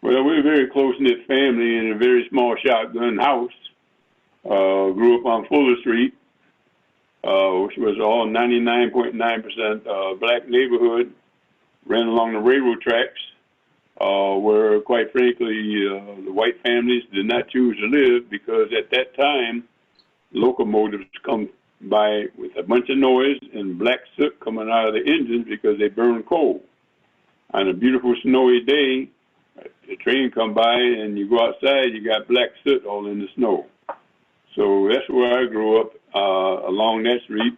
Well, we're a very close-knit family in a very small shotgun house. Grew up on Fuller Street, which was all 99.9% black neighborhood, ran along the railroad tracks, where, quite frankly, the white families did not choose to live because at that time, locomotives come by with a bunch of noise and black soot coming out of the engines because they burn coal. On a beautiful snowy day, the train come by and you go outside, you got black soot all in the snow. So that's where I grew up, along that street,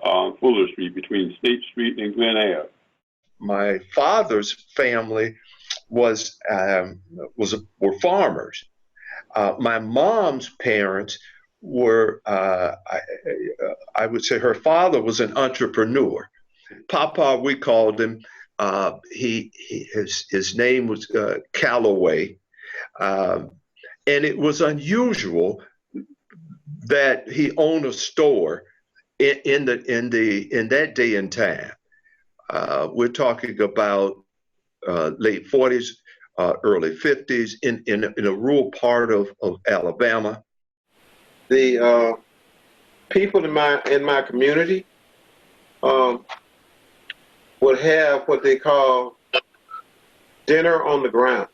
on Fuller Street, between State Street and Glen Ave. My father's family were farmers. My mom's parents were, I would say her father was an entrepreneur. Papa, we called him. His name was Calloway, and it was unusual that he owned a store in that day and time. We're talking about late 40s, early 50s in a rural part of Alabama. The people in my community would have what they call dinner on the ground.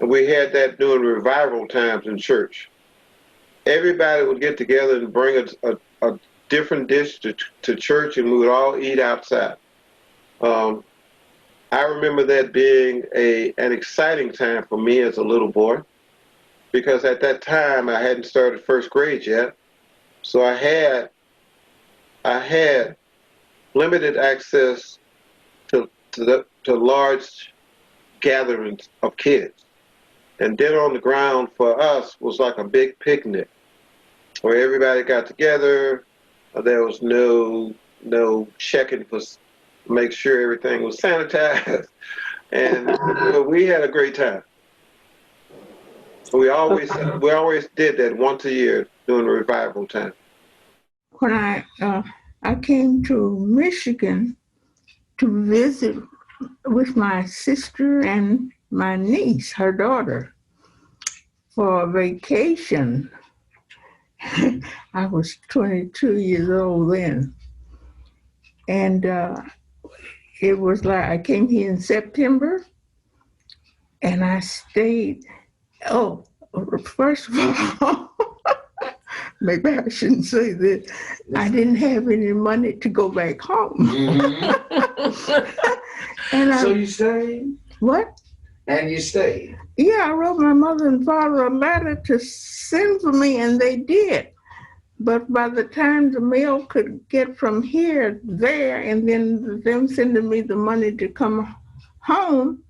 And we had that during revival times in church. Everybody would get together and bring a different dish to church, and we would all eat outside. I remember that being an exciting time for me as a little boy, because at that time I hadn't started first grade yet. So I had limited access to large gatherings of kids. And dinner on the ground for us was like a big picnic where everybody got together. There was no checking to make sure everything was sanitized. And we had a great time. We always did that once a year during the revival time. When I came to Michigan to visit with my sister and my niece, her daughter, for a vacation. I was 22 years old then. And it was like I came here in September and I stayed. Oh, first of all, maybe I shouldn't say this. I didn't have any money to go back home. Mm-hmm. And so you stayed? What? And you stayed? Yeah, I wrote my mother and father a letter to send for me, and they did. But by the time the mail could get from here, there, and then them sending me the money to come home,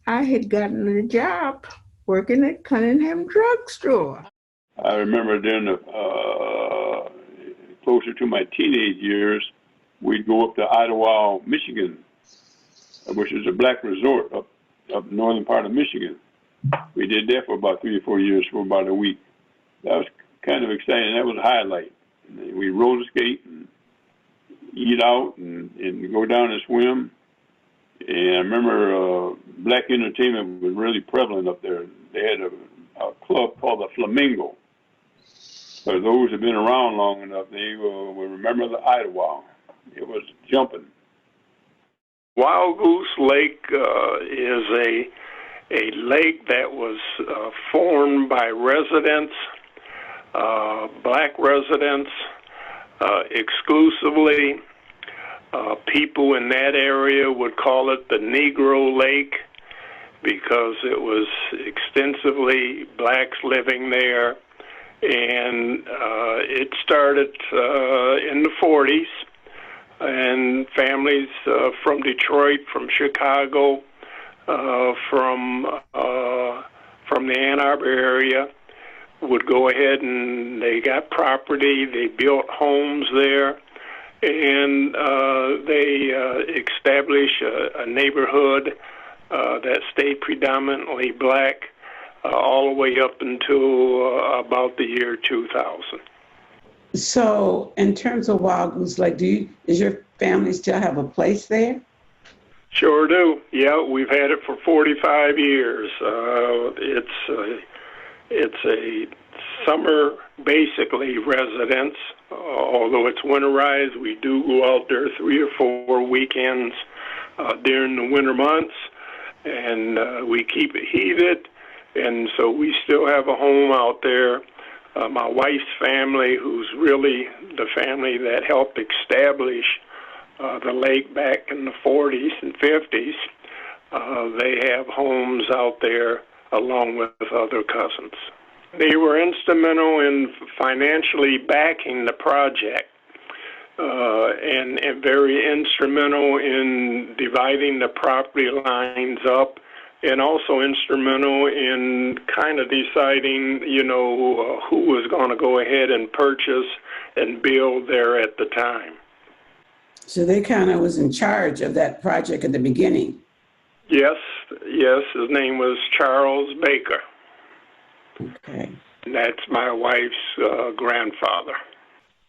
I had gotten a job working at Cunningham Drug Store. I remember then, closer to my teenage years, we'd go up to Idaho, Michigan, which is a black resort up northern part of Michigan. We did that for about 3 or 4 years, for about a week. That was kind of exciting. That was a highlight. We roller skate and eat out and go down and swim. And I remember black entertainment was really prevalent up there. They had a club called the Flamingo. For those who've been around long enough, they will remember the Idaho. It was jumping. Wild Goose Lake is a lake that was formed by residents, black residents, exclusively. People in that area would call it the Negro Lake because it was extensively blacks living there. And it started in the 40s, and families from Detroit, from Chicago, from the Ann Arbor area would go ahead and they got property, they built homes there, and they established a neighborhood that stayed predominantly black all the way up until about the year 2000. So in terms of Wild Goose Lake, does your family still have a place there? Sure do. Yeah, we've had it for 45 years. It's a summer, basically, residence. Although it's winterized, we do go out there 3 or 4 weekends during the winter months, and we keep it heated, and so we still have a home out there. My wife's family, who's really the family that helped establish the lake back in the 40s and 50s, they have homes out there along with other cousins. They were instrumental in financially backing the project and very instrumental in dividing the property lines up, and also instrumental in kind of deciding, who was going to go ahead and purchase and build there at the time. So they kind of was in charge of that project at the beginning. Yes, his name was Charles Baker. Okay. And that's my wife's grandfather.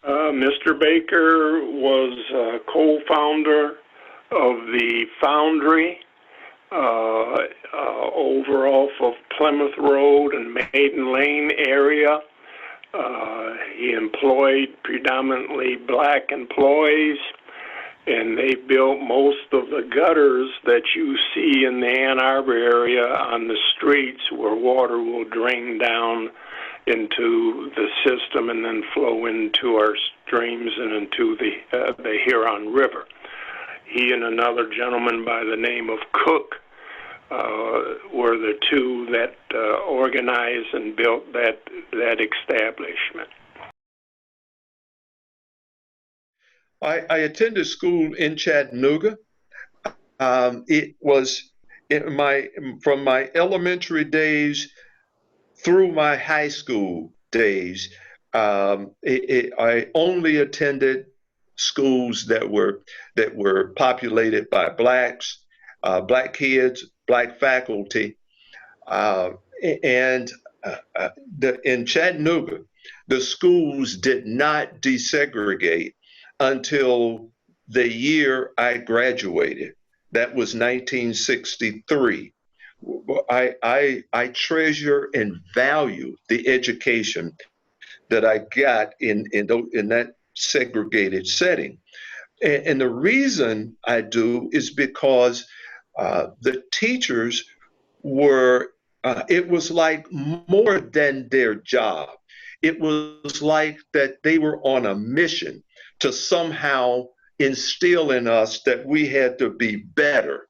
Mr. Baker was a co-founder of the foundry over off of Plymouth Road and Maiden Lane area. He employed predominantly black employees, and they built most of the gutters that you see in the Ann Arbor area on the streets where water will drain down into the system and then flow into our streams and into the Huron River. He and another gentleman by the name of Cook were the two that organized and built that establishment. I attended school in Chattanooga. It was from my elementary days through my high school days. I only attended schools that were populated by blacks, black kids, black faculty, and in Chattanooga, the schools did not desegregate until the year I graduated. That was 1963. I treasure and value the education that I got in that segregated setting. And the reason I do is because the teachers were, it was like more than their job. It was like that they were on a mission to somehow instill in us that we had to be better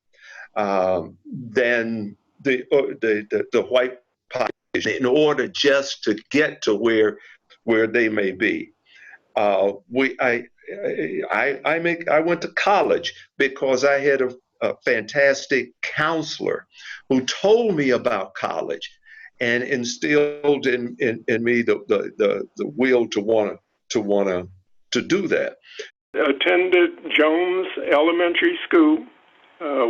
than the white population in order just to get to where they may be. I went to college because I had a fantastic counselor who told me about college and instilled in me the will to do that. Attended Jones Elementary School,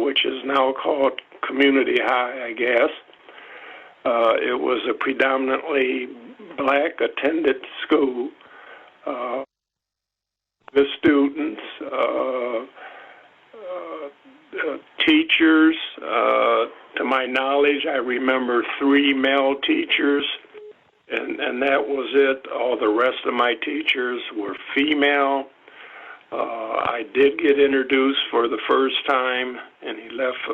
which is now called Community High, I guess. It was a predominantly black attended school. The students, teachers, to my knowledge, I remember 3 male teachers, and that was it. All the rest of my teachers were female. I did get introduced for the first time, and he left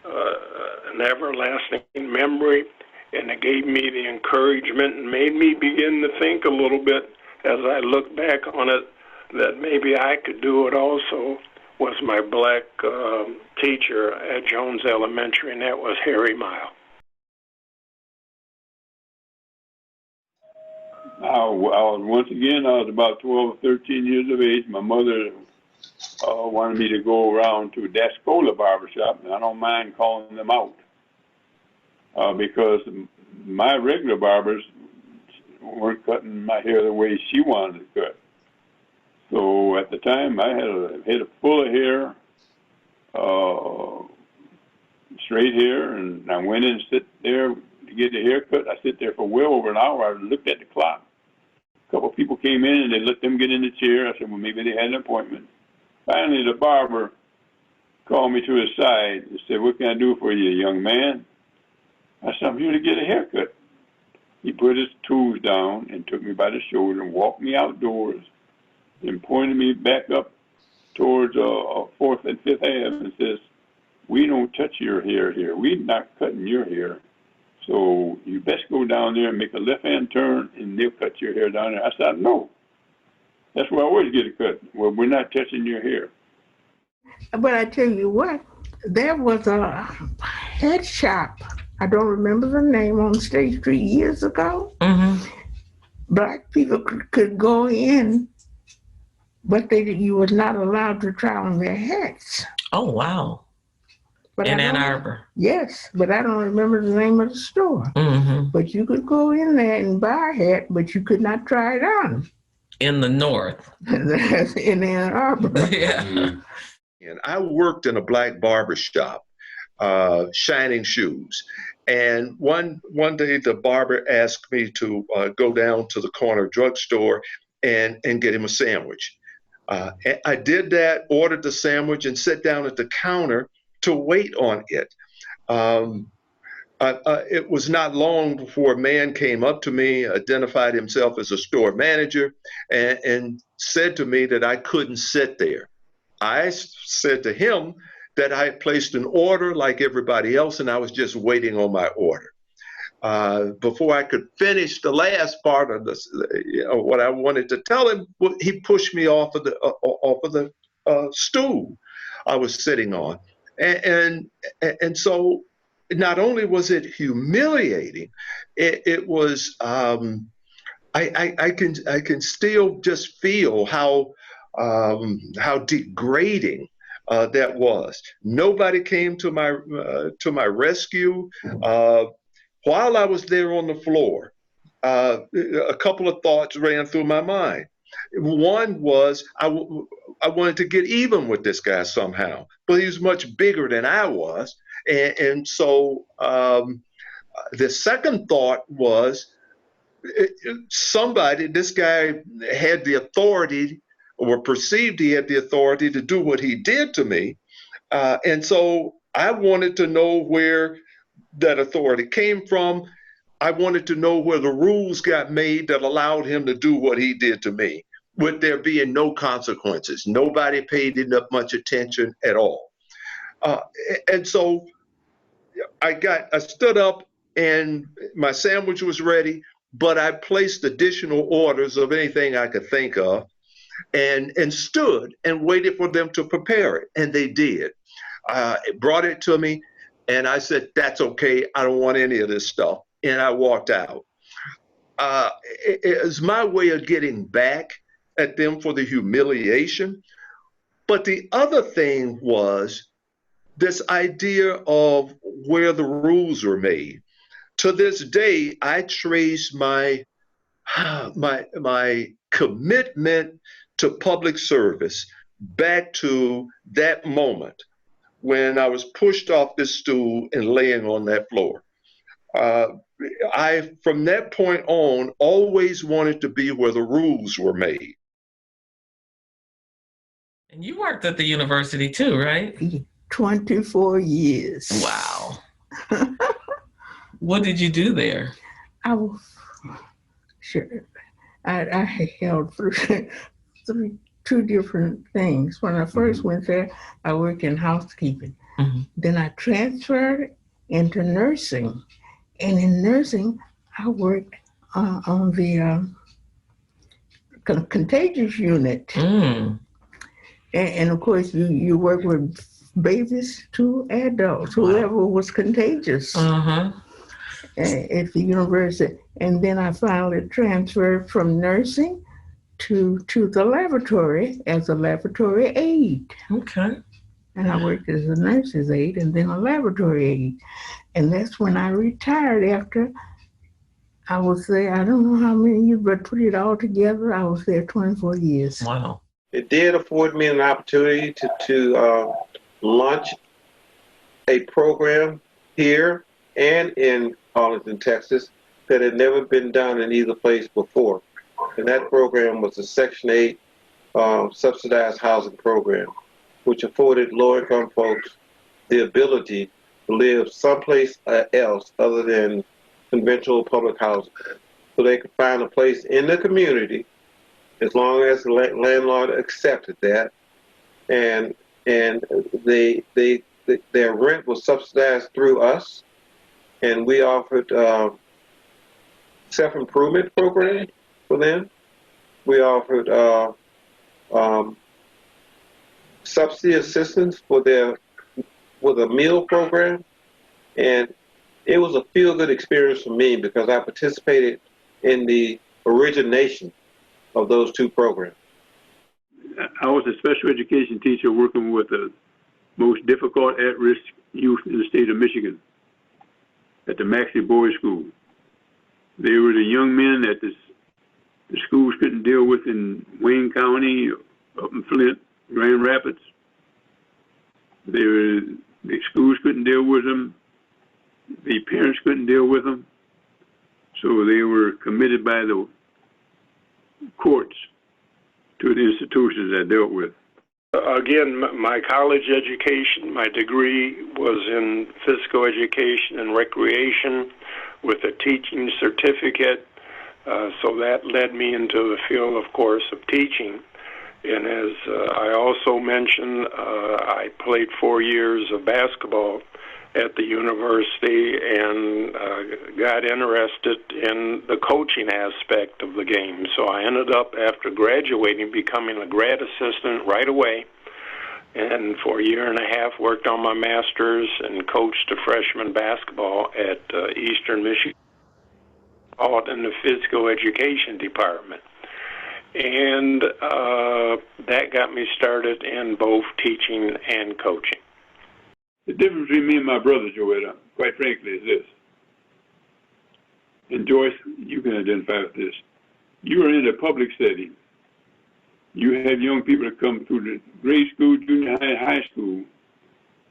an everlasting memory, and it gave me the encouragement and made me begin to think a little bit as I look back on it that maybe I could do it also. Was my black teacher at Jones Elementary, and that was Harry Mile. I was about 12 or 13 years of age. My mother wanted me to go around to Dascola Barbershop, and I don't mind calling them out because my regular barbers weren't cutting my hair the way she wanted to cut. So at the time, I had a head full of hair, straight hair, and I went in and sit there to get the haircut. I sit there for well over an hour. I looked at the clock. A couple of people came in, and they let them get in the chair. I said, well, maybe they had an appointment. Finally, the barber called me to his side and said, "What can I do for you, young man?" I said, "I'm here to get a haircut." He put his tools down and took me by the shoulder and walked me outdoors and pointed me back up towards 4th and 5th Ave and says, "We don't touch your hair here. We're not cutting your hair. So you best go down there and make a left-hand turn, and they'll cut your hair down there." I said, "No. That's where I always get a cut. Well, we're not touching your hair." But I tell you what, there was a head shop. I don't remember the name on State Street years ago. Mm-hmm. Black people could go in, but you was not allowed to try on their hats. Oh, wow. But In Ann Arbor. Yes, but I don't remember the name of the store. Mm-hmm. But you could go in there and buy a hat, but you could not try it on. In the north. In Ann Arbor. Yeah. And I worked in a black barber shop, shining shoes. And one day the barber asked me to go down to the corner drugstore and get him a sandwich. I did that, ordered the sandwich, and sat down at the counter to wait on it. It was not long before a man came up to me, identified himself as a store manager, and said to me that I couldn't sit there. I said to him that I had placed an order like everybody else, and I was just waiting on my order. Before I could finish the last part of this, what I wanted to tell him, he pushed me off of the stool I was sitting on, and so not only was it humiliating, it was I can still just feel how degrading that was. Nobody came to my rescue. While I was there on the floor, a couple of thoughts ran through my mind. One was I wanted to get even with this guy somehow, but he was much bigger than I was. And so the second thought was this guy had the authority, or perceived he had the authority, to do what he did to me. And so I wanted to know where that authority came from. I wanted to know where the rules got made that allowed him to do what he did to me, with there being no consequences. Nobody paid enough much attention at all. And so I stood up and my sandwich was ready, but I placed additional orders of anything I could think of, and stood and waited for them to prepare it. And they did. Brought it to me, and I said, "That's okay. I don't want any of this stuff." And I walked out. It was my way of getting back at them for the humiliation. But the other thing was this idea of where the rules were made. To this day, I trace my commitment to public service back to that moment when I was pushed off this stool and laying on that floor. I, from that point on, always wanted to be where the rules were made. And you worked at the university too, right? 24 years. Wow. What did you do there? I was sure. I held two different things. When I first went there, I worked in housekeeping. Mm-hmm. Then I transferred into nursing. And in nursing, I worked on the contagious unit. Mm. And of course, you work with babies to adults, whoever was contagious Uh-huh. at the university. And then I finally transferred from nursing to the laboratory as a laboratory aide. Okay. And I worked as a nurse's aide and then a laboratory aide. And that's when I retired after I was there, I don't know how many years, but put it all together, I was there 24 years. Wow. It did afford me an opportunity to launch a program here and in Arlington, Texas, that had never been done in either place before. And that program was a Section 8 subsidized housing program. which afforded low-income folks the ability to live someplace else other than conventional public housing. So they could find a place in the community as long as the landlord accepted that, and their rent was subsidized through us, and we offered self-improvement program for them. We offered subsidy assistance with a meal program, and it was a feel-good experience for me because I participated in the origination of those two programs. I was a special education teacher working with the most difficult at-risk youth in the state of Michigan at the Maxey Boys School. They were the young men that the schools couldn't deal with in Wayne County, up in Flint, Grand Rapids. The schools couldn't deal with them. The parents couldn't deal with them. So they were committed by the courts to the institutions that dealt with. Again, my college education, my degree was in physical education and recreation with a teaching certificate. So that led me into the field, of course, of teaching. And as I also mentioned, I played 4 years of basketball at the university and got interested in the coaching aspect of the game. So I ended up, after graduating, becoming a grad assistant right away. And for a year and a half, worked on my master's and coached a freshman basketball at Eastern Michigan, all in the physical education department. And that got me started in both teaching and coaching. The difference between me and my brother, Joetta, quite frankly, is this. And Joyce, you can identify with this. You are in a public setting. You have young people that come through the grade school, junior high, and high school,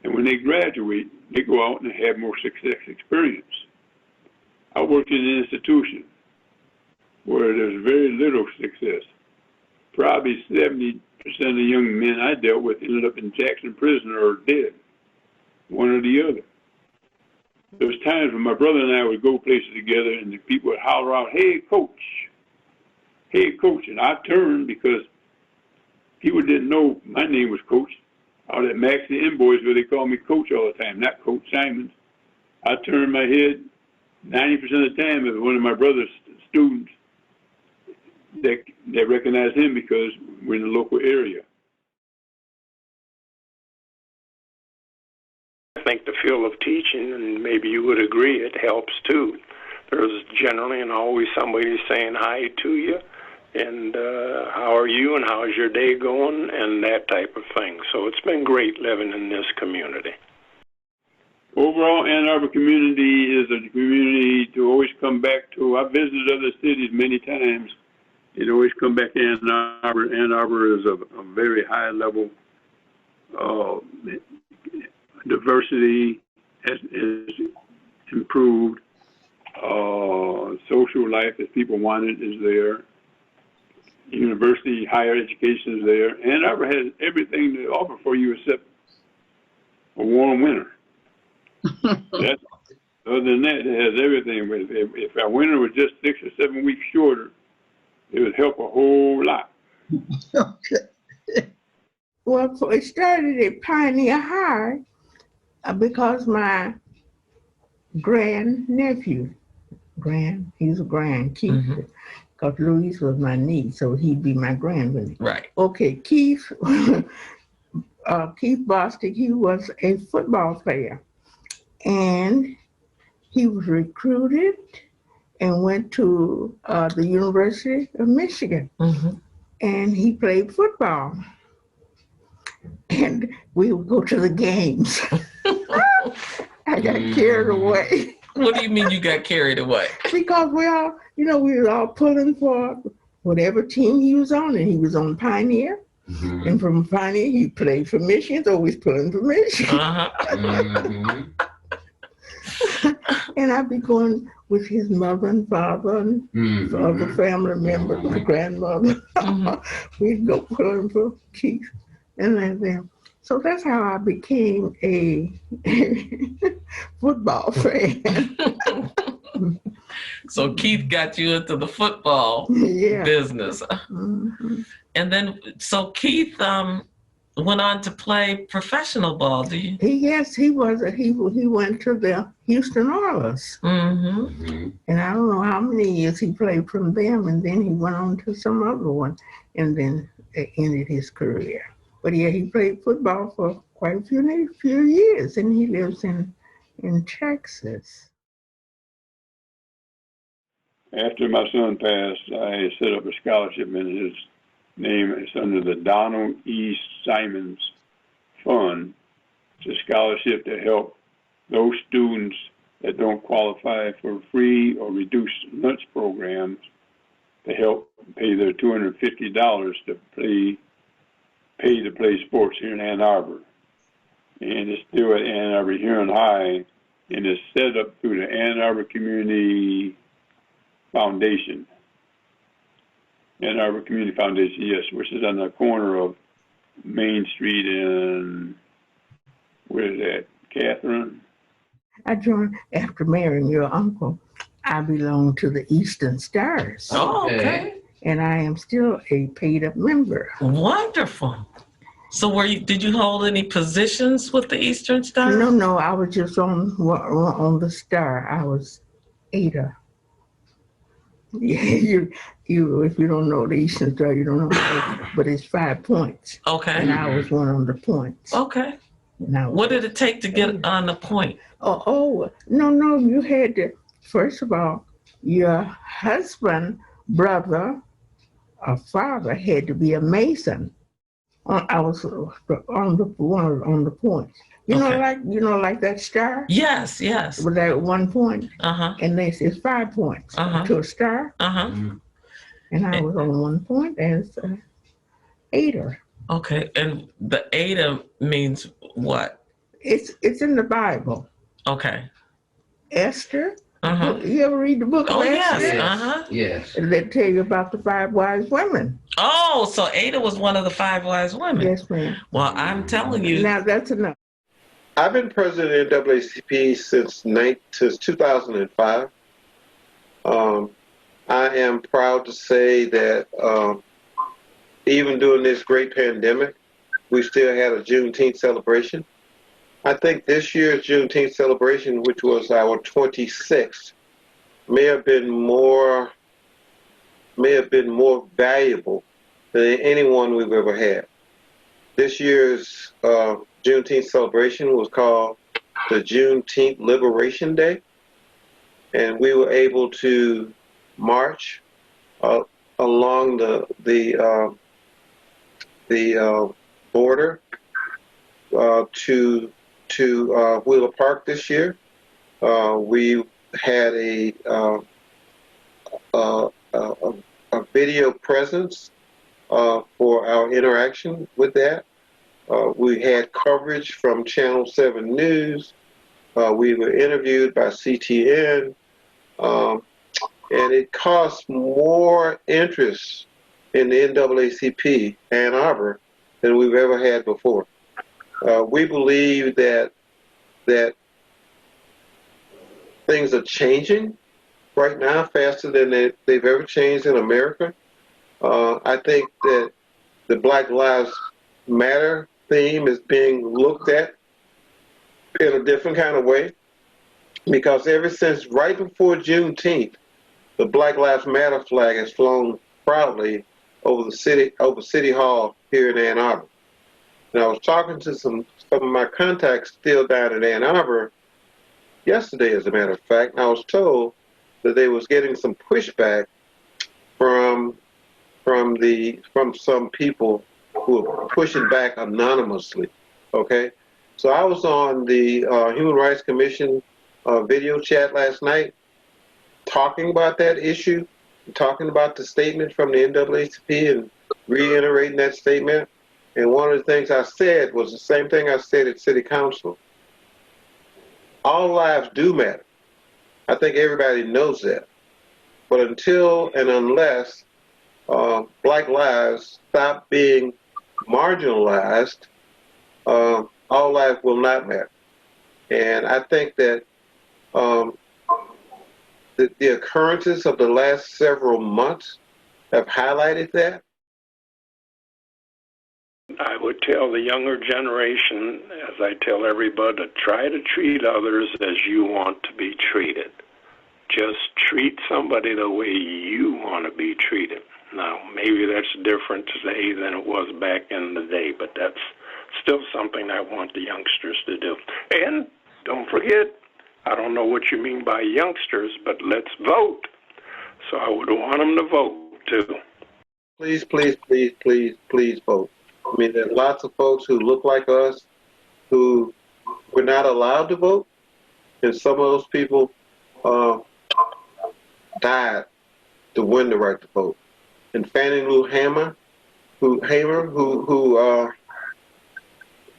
and when they graduate, they go out and have more success experience. I worked in an institution where there's very little success. Probably 70% of the young men I dealt with ended up in Jackson prison or dead, one or the other. There was times when my brother and I would go places together and the people would holler out, "Hey, coach, hey, coach." And I turned because people didn't know my name was Coach. All that Maxey and boys where they call me Coach all the time, not Coach Simons. I turned my head 90% of the time if one of my brother's students that recognized him because we're in the local area. I think the field of teaching, and maybe you would agree, it helps too. There's generally and always somebody saying hi to you, and how are you, and how's your day going, and that type of thing. So it's been great living in this community. Overall, Ann Arbor community is a community to always come back to. I've visited other cities many times. It always come back to Ann Arbor. Ann Arbor is a very high level. Diversity has improved. Social life, as people want it, is there. University, higher education is there. Ann Arbor has everything to offer for you except a warm winter. Other than that, it has everything. If our winter was just 6 or 7 weeks shorter, it would help a whole lot. Okay. Well, it started at Pioneer High because my grandnephew, he's a grand, Keith, because Louise was my niece, so he'd be my grandson. Right. Okay, Keith Bostic, he was a football player, and he was recruited and went to the University of Michigan, and he played football. And we would go to the games. I got carried away. What do you mean you got carried away? Because we were all pulling for whatever team he was on, and he was on Pioneer. And from Pioneer, he played for Michigan, so we was pulling for Michigan. And I'd be going with his mother and father and other family members, the grandmother. We'd go pulling for Keith and like that. So that's how I became a football fan. So Keith got you into the football Yeah. business. Mhm. And then, so Keith went on to play professional ball, do you? He went to the Houston Oilers. Mm-hmm. And I don't know how many years he played from them, and then he went on to some other one, and then ended his career. But yeah, he played football for quite a few years, and he lives in Texas. After my son passed, I set up a scholarship in his name. It's under the Donald E. Simons Fund. It's a scholarship to help those students that don't qualify for free or reduced lunch programs to help pay their $250 to play sports here in Ann Arbor. And it's still at Ann Arbor Huron High, and it's set up through the Ann Arbor Community Foundation. Ann Arbor Community Foundation, yes, which is on the corner of Main Street and, where is that, Catherine? I joined after marrying your uncle. I belong to the Eastern Stars. Oh, okay. And I am still a paid-up member. Wonderful. So did you hold any positions with the Eastern Star? No, I was just on the Star. I was Ada. Yeah, you. If you don't know the Eastern Star, you don't know. But it's 5 points. Okay. And I was one on the points. Okay. What did it take to get on the point? No, you had to, first of all, your husband, brother, or father had to be a Mason. I was on the points. You know, like that star? Yes. With that 1 point. Uh-huh. And it's 5 points to a star. Uh-huh. And I was on 1 point as Ada. Okay. And the Ada means what? It's in the Bible. Okay. Esther. Uh-huh. You ever read the book of Esther? Yes. Uh-huh. Yes. And they tell you about the 5 wise women. Oh, so Ada was one of the 5 wise women. Yes, ma'am. Well, I'm telling you. Now that's enough. I've been president of NAACP since 2005. I am proud to say that even during this great pandemic, we still had a Juneteenth celebration. I think this year's Juneteenth celebration, which was our 26th, may have been more valuable than any one we've ever had. This year's Juneteenth celebration was called the Juneteenth Liberation Day, and we were able to march along the border to Wheeler Park this year. We had a video presence for our interaction with that. We had coverage from Channel 7 News. We were interviewed by CTN. And it caused more interest in the NAACP Ann Arbor than we've ever had before. We believe that things are changing right now faster than they've ever changed in America. I think that the Black Lives Matter theme is being looked at in a different kind of way, because ever since right before Juneteenth, the Black Lives Matter flag has flown proudly over City Hall here in Ann Arbor. And I was talking to some of my contacts still down in Ann Arbor yesterday, as a matter of fact, and I was told that they was getting some pushback from some people who are pushing back anonymously. Okay, so I was on the Human Rights Commission video chat last night, talking about that issue, talking about the statement from the NAACP and reiterating that statement. And one of the things I said was the same thing I said at City Council. All lives do matter. I think everybody knows that. But until and unless Black lives stop being marginalized, all life will not matter. And I think that the occurrences of the last several months have highlighted that. I would tell the younger generation, as I tell everybody, to try to treat others as you want to be treated. Just treat somebody the way you want to be treated. Now, maybe that's different today than it was back in the day, but that's still something I want the youngsters to do. And don't forget, I don't know what you mean by youngsters, but let's vote. So I would want them to vote, too. Please, please, please, please, please vote. I mean, there are lots of folks who look like us who were not allowed to vote, and some of those people died to win the right to vote. And Fannie Lou Hamer, who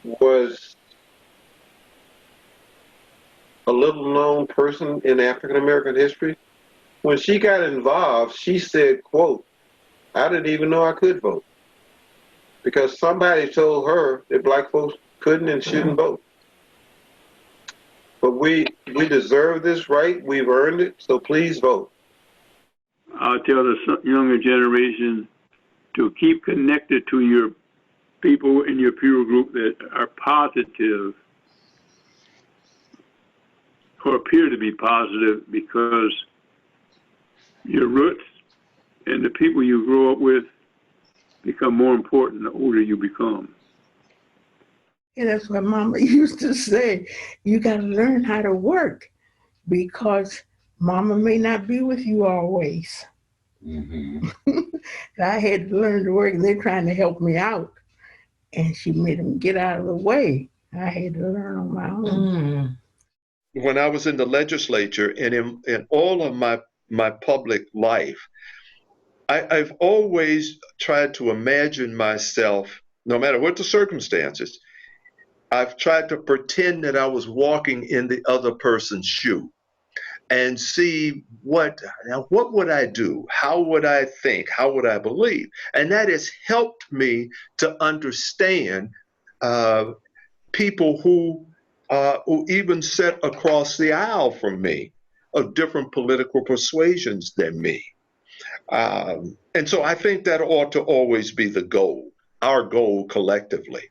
was a little-known person in African-American history, when she got involved, she said, quote, "I didn't even know I could vote," because somebody told her that black folks couldn't and shouldn't vote. But we deserve this right. We've earned it, so please vote. I'll tell the younger generation to keep connected to your people in your peer group that are positive or appear to be positive, because your roots and the people you grow up with become more important the older you become. And that's what Mama used to say. You got to learn how to work, because Mama may not be with you always. Mm-hmm. I had to learn to work. They're trying to help me out, and she made them get out of the way. I had to learn on my own. When I was in the legislature and in all of my public life, I've always tried to imagine myself, no matter what the circumstances, I've tried to pretend that I was walking in the other person's shoe and see what would I do? How would I think? How would I believe? And that has helped me to understand people who even sit across the aisle from me, of different political persuasions than me. And so I think that ought to always be the goal, our goal collectively.